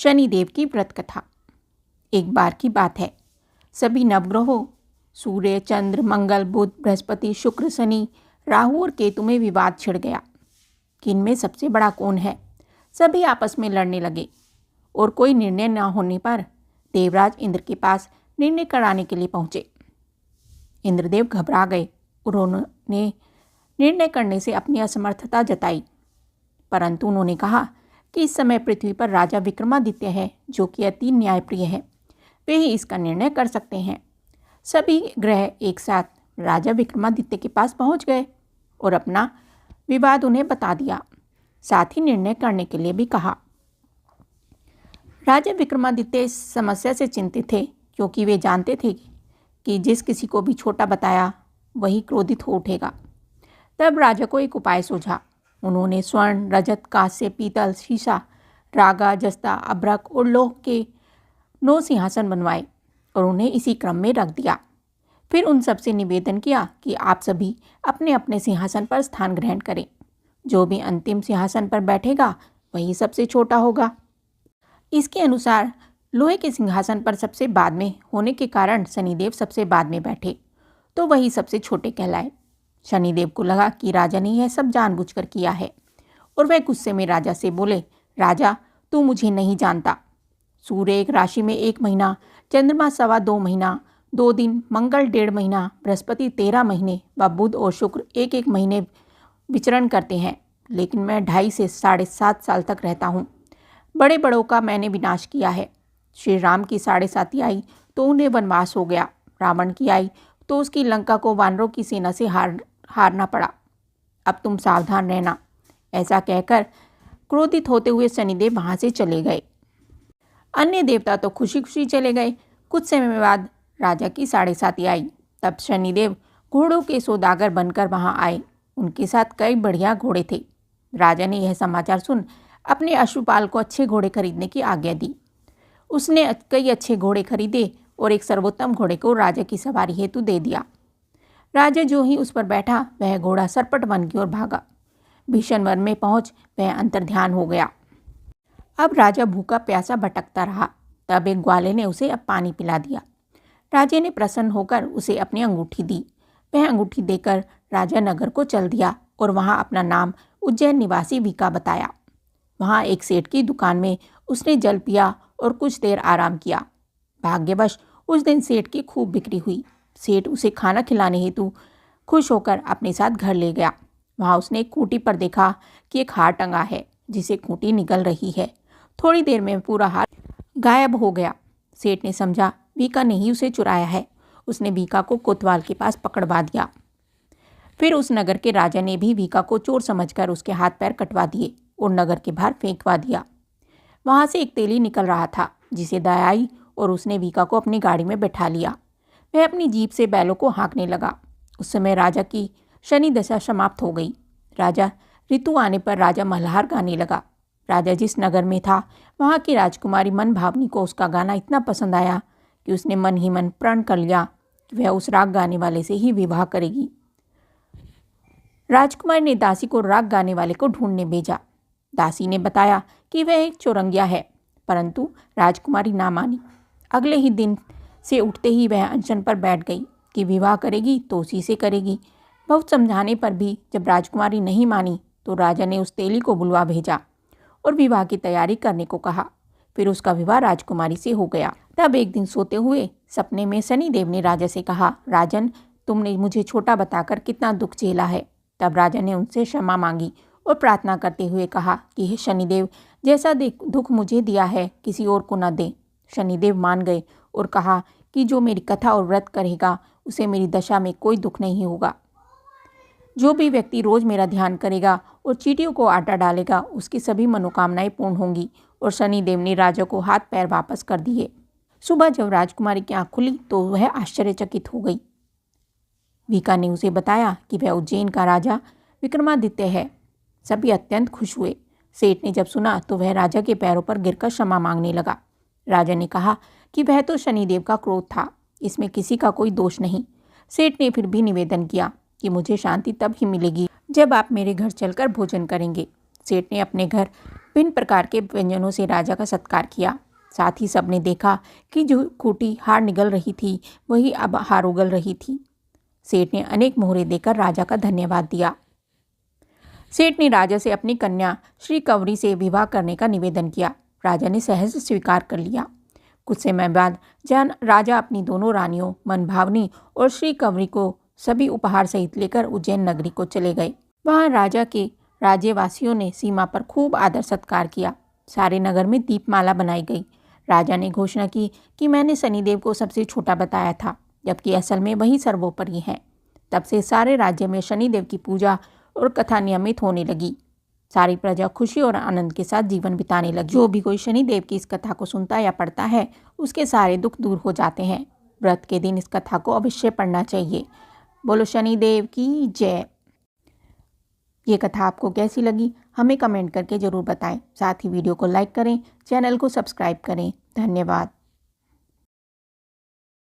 शनिदेव की व्रत कथा। एक बार की बात है, सभी नवग्रहों सूर्य, चंद्र, मंगल, बुध, बृहस्पति, शुक्र, शनि, राहु और केतु में विवाद छिड़ गया कि इनमें सबसे बड़ा कौन है। सभी आपस में लड़ने लगे और कोई निर्णय न होने पर देवराज इंद्र के पास निर्णय कराने के लिए पहुंचे। इंद्रदेव घबरा गए। उन्होंने निर्णय करने से अपनी असमर्थता जताई, परंतु उन्होंने कहा कि इस समय पृथ्वी पर राजा विक्रमादित्य है, जो कि अति न्यायप्रिय है। वे ही इसका निर्णय कर सकते हैं। सभी ग्रह एक साथ राजा विक्रमादित्य के पास पहुंच गए और अपना विवाद उन्हें बता दिया, साथ ही निर्णय करने के लिए भी कहा। राजा विक्रमादित्य इस समस्या से चिंतित थे, क्योंकि वे जानते थे कि जिस किसी को भी छोटा बताया वही क्रोधित हो उठेगा। तब राजा को एक उपाय सूझा। उन्होंने स्वर्ण, रजत, कांस्य, पीतल, शीशा, रागा, जस्ता, अभ्रक और लोह के 9 सिंहासन बनवाए और उन्हें इसी क्रम में रख दिया। फिर उन सबसे निवेदन किया कि आप सभी अपने अपने सिंहासन पर स्थान ग्रहण करें। जो भी अंतिम सिंहासन पर बैठेगा वही सबसे छोटा होगा। इसके अनुसार लोहे के सिंहासन पर सबसे बाद में होने के कारण शनिदेव सबसे बाद में बैठे, तो वही सबसे छोटे कहलाए। शनिदेव को लगा कि राजा ने यह सब जानबूझकर किया है और वह गुस्से में राजा से बोले, राजा, तू मुझे नहीं जानता। सूर्य एक राशि में 1 महीना, चंद्रमा 2.25 महीना, 2 दिन, मंगल 1.5 महीना, बृहस्पति 13 महीने व बुध और शुक्र 1-1 महीने विचरण करते हैं, लेकिन मैं 2.5 से 7.5 साल तक रहता हूँ। बड़े बड़ों का मैंने विनाश किया है। श्री राम की 7.5 आई तो उन्हें वनवास हो गया। रावण की आई तो उसकी लंका को वानरों की सेना से हारना पड़ा। अब तुम सावधान रहना। ऐसा कहकर क्रोधित होते हुए शनिदेव वहां से चले गए। अन्य देवता तो खुशी खुशी चले गए। कुछ समय बाद राजा की 7.5 आई। तब शनिदेव घोड़ों के सौदागर बनकर वहां आए। उनके साथ कई बढ़िया घोड़े थे। राजा ने यह समाचार सुन अपने अश्वपाल को अच्छे घोड़े खरीदने की आज्ञा दी। उसने कई अच्छे घोड़े खरीदे और एक सर्वोत्तम घोड़े को राजा की सवारी हेतु दे दिया। राजा जो ही उस पर बैठा, वह घोड़ा सरपट वन की ओर भागा। भीषण वन में पहुंच वह अंतर्ध्यान हो गया। अब राजा भूखा प्यासा भटकता रहा। तब एक ग्वाले ने उसे अब पानी पिला दिया। राजा ने प्रसन्न होकर उसे अपनी अंगूठी दी। वह अंगूठी देकर राजा नगर को चल दिया और वहां अपना नाम उज्जैन निवासी वीका बताया। वहां एक सेठ की दुकान में उसने जल पिया और कुछ देर आराम किया। भाग्यवश उस दिन सेठ की खूब बिक्री हुई। सेठ उसे खाना खिलाने हेतु खुश होकर अपने साथ घर ले गया। वहां उसने एक खूंटी पर देखा कि एक हार टंगा है, जिसे खूंटी निगल रही है। थोड़ी देर में पूरा हार गायब हो गया। सेठ ने समझा वीका ने ही उसे चुराया है। उसने वीका को कोतवाल के पास पकड़वा दिया। फिर उस नगर के राजा ने भी वीका को चोर समझकर उसके हाथ पैर कटवा दिए और नगर के बाहर फेंकवा दिया। वहां से एक तेली निकल रहा था, जिसे दया आई और उसने वीका को अपनी गाड़ी में बैठा लिया। वह अपनी जीप से बैलों को हाँकने लगा। उस समय राजा की शनि दशा समाप्त हो गई। राजा ऋतु आने पर राजा मल्हार गाने लगा। राजा जिस नगर में था, वहाँ की राजकुमारी मन भावनी को उसका गाना इतना पसंद आया कि उसने मन ही मन प्रण कर लिया कि वह उस राग गाने वाले से ही विवाह करेगी। राजकुमारी ने दासी को राग गाने वाले को ढूंढने भेजा। दासी ने बताया कि वह एक चौरंगिया है, परंतु राजकुमारी ना मानी। अगले ही दिन से उठते ही वह अनशन पर बैठ गई कि विवाह करेगी तो उसी से करेगी। बहुत समझाने पर भी जब राजकुमारी नहीं मानी तो राजा ने उस तेली को बुलवा भेजा और विवाह की तैयारी करने को कहा। फिर उसका विवाह राजकुमारी से हो गया। तब एक दिन सोते हुए सपने में शनिदेव ने राजा से कहा, राजन, तुमने मुझे छोटा बताकर कितना दुख झेला है। तब राजा ने उनसे क्षमा मांगी और प्रार्थना करते हुए कहा कि हे शनिदेव, जैसा दुख मुझे दिया है किसी और को न दे। शनिदेव मान गए और कहा कि जो मेरी कथा और व्रत करेगा उसे मेरी दशा में कोई दुख नहीं होगा। जो भी व्यक्ति रोज मेरा ध्यान करेगा और चींटियों को आटा डालेगा, उसकी सभी मनोकामनाएं पूर्ण होंगी। और शनिदेव ने राजा को हाथ पैर वापस कर दिए। सुबह जब राजकुमारी की आंख खुली तो वह आश्चर्यचकित हो गई। वीका ने उसे बताया कि वह उज्जैन का राजा विक्रमादित्य है। सभी अत्यंत खुश हुए। सेठ ने जब सुना तो वह राजा के पैरों पर गिरकर क्षमा मांगने लगा। राजा ने कहा कि वह तो शनिदेव का क्रोध था, इसमें किसी का कोई दोष नहीं। सेठ ने फिर भी निवेदन किया कि मुझे शांति तब ही मिलेगी जब आप मेरे घर चलकर भोजन करेंगे। सेठ ने अपने घर भिन्न प्रकार के व्यंजनों से राजा का सत्कार किया। साथ ही सबने देखा कि जो खूंटी हार निगल रही थी वही अब हार उगल रही थी। सेठ ने अनेक मोहरे देकर राजा का धन्यवाद दिया। सेठ ने राजा से अपनी कन्या श्री कंवरी से विवाह करने का निवेदन किया। राजा ने सहज स्वीकार कर लिया। कुछ समय बाद राजा अपनी दोनों रानियों मनभावनी और श्री कंवरी को सभी उपहार सहित लेकर उज्जैन नगरी को चले गए। वहाँ राजा के राज्यवासियों ने सीमा पर खूब आदर सत्कार किया। सारे नगर में दीपमाला बनाई गई। राजा ने घोषणा की कि मैंने शनिदेव को सबसे छोटा बताया था, जबकि असल में वही सर्वोपरि हैं। तब से सारे राज्य में शनिदेव की पूजा और कथा नियमित होने लगी। सारी प्रजा खुशी और आनंद के साथ जीवन बिताने लगी। जो भी कोई शनिदेव की इस कथा को सुनता या पढ़ता है उसके सारे दुख दूर हो जाते हैं। व्रत के दिन इस कथा को अवश्य पढ़ना चाहिए। बोलो शनिदेव की जय। ये कथा आपको कैसी लगी हमें कमेंट करके ज़रूर बताएं। साथ ही वीडियो को लाइक करें, चैनल को सब्सक्राइब करें। धन्यवाद।